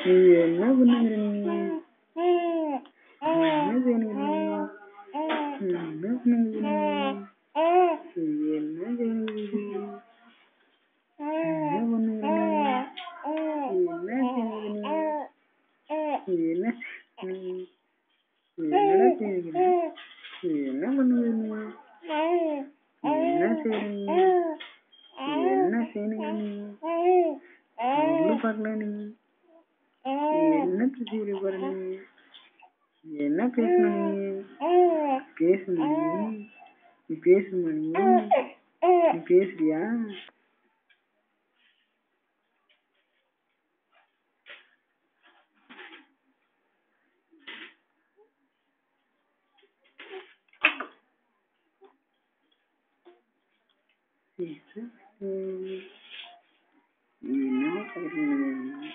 நீ என்ன பண்ணுங்கிற நீ? என்ன செய்யணுங்கிற நீ? என்ன பண்ணுங்கிற நீ? என்ன செய்யணுங்கிற நீ? என்ன பண்ணுங்கிற நீ? என்ன செய்யணுங்கிற நீ? என்ன என்னடா செய்யுங்கிற? என்ன பண்ணுங்கிற நீ? என்ன செய்யணுங்க? என்ன செய்யணுங்க நீ? சொல்லு பார்க்கலாம் நீ. என்ன செய்ய போற நீ? என்ன பேசணும் நீ? பேசணும் நீ? நீ பேசணுமா நீ? நீ பேசுறியா? என்ன செய்றீங்க?